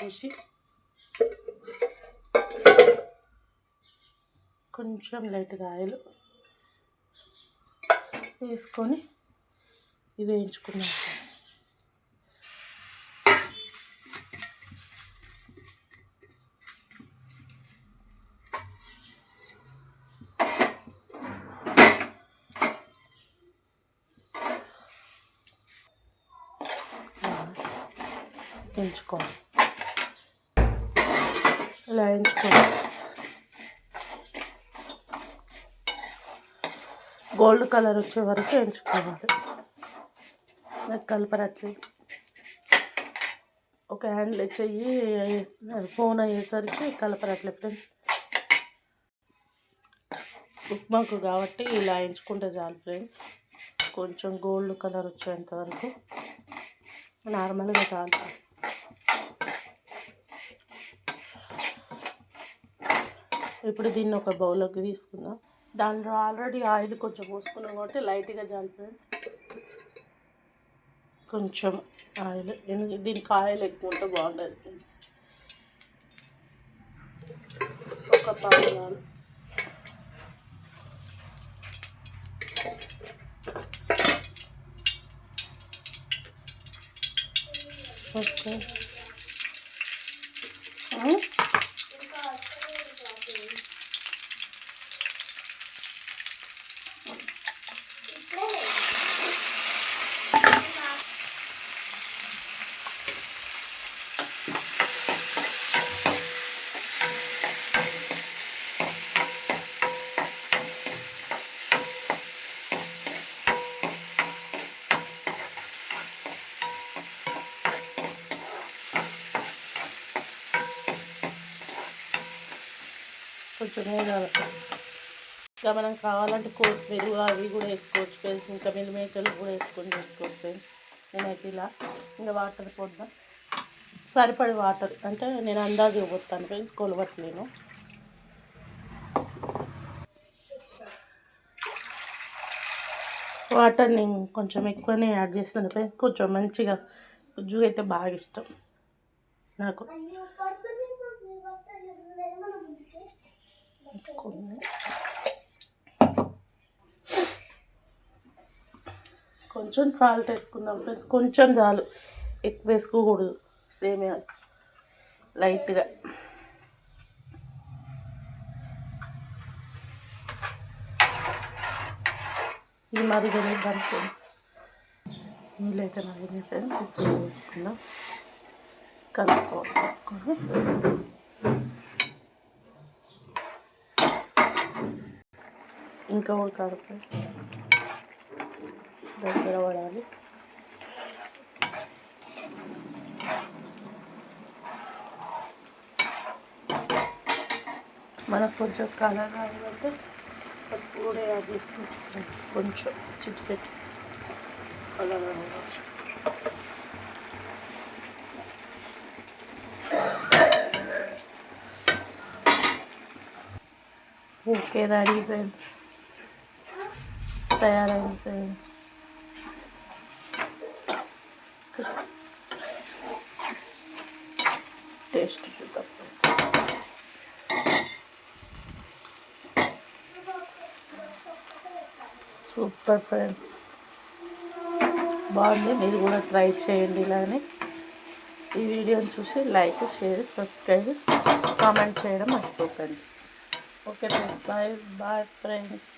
వేసి కొంచెం లైట్గా ఆయిల్ వేసుకొని ఇది వేయించుకున్నాం. వేయించుకోవాలి. ఇలా వేయించుకోవాలి. గోల్డ్ కలర్ వచ్చే వరకు వేయించుకోవాలి. నాకు కలపరట్లే ఒక హ్యాండ్లో చెయ్యి ఫోన్ అయ్యేసరికి కలపరట్లే ఫ్రెండ్స్. ఉప్మాకు కాబట్టి ఇలా వేయించుకుంటే చాలు ఫ్రెండ్స్. కొంచెం గోల్డ్ కలర్ వచ్చేంత వరకు నార్మల్గా చాలు. ఇప్పుడు దీన్ని ఒక బౌల్లోకి తీసుకుందాం. దాంట్లో ఆల్రెడీ ఆయిల్ కొంచెం పోసుకున్నాం కాబట్టి లైట్గా చాలు ఫ్రెండ్స్. కొంచెం ఆయిల్, ఎందుకంటే దీనికి ఆయిల్ ఎక్కువ ఉంటే బాగుంటుంది ఫ్రెండ్స్. ఒక పావు ఓకే. కొంచెం వేయాలి. ఇంకా మనం కావాలంటే కొత్తిమీర అవి కూడా వేసుకోవచ్చు ఫ్రెండ్స్. ఇంకా మేకలు కూడా వేసుకొని చేసుకోవచ్చు ఫ్రెండ్స్. నేనైతే ఇలా ఇంకా వాటర్ పోద్దాం. సరిపడి వాటర్ అంటే నేను అందాజుగా పోతాను ఫ్రెండ్స్, కొలవట్లేను. వాటర్ని కొంచెం ఎక్కువనే యాడ్ చేస్తాను ఫ్రెండ్స్. కొంచెం మంచిగా గుజ్జుగా అయితే బాగా ఇష్టం నాకు. కొంచెం సాల్ట్ వేసుకుందాం ఫ్రెండ్స్. కొంచెం చాలు, ఎక్కువ వేసుకోకూడదు. సేమియా లైట్గా. ఇది మరిగనిద్దాం ఫ్రెండ్స్. నీళ్ళైతే మరిగినాయి ఫ్రెండ్స్. ఇప్పుడు వేసుకుందాం. కలుపుకోవాలి వేసుకొని ఇంకా ఉడకాలి ఫ్రెండ్స్. దగ్గర పడాలి. మనకు కొంచెం కలర్ కావాలంటే పసుపు కూడా యాడ్ చేసుకోవచ్చు ఫ్రెండ్స్. కొంచెం చిటికెట్టు కలర్ కావాలి. Okay, ready friends. తయారైంది ఫ్రెండ్స్. టేస్ట్ చూద్దాం ఫ్రెండ్స్. సూపర్ ఫ్రెండ్స్, బాగుంది. మీరు కూడా ట్రై చేయండి ఇలానే. ఈ వీడియోని చూసి లైక్, షేర్, సబ్స్క్రైబ్, కామెంట్ చేయడం మర్చిపోకండి. Okay friends, bye bye friends.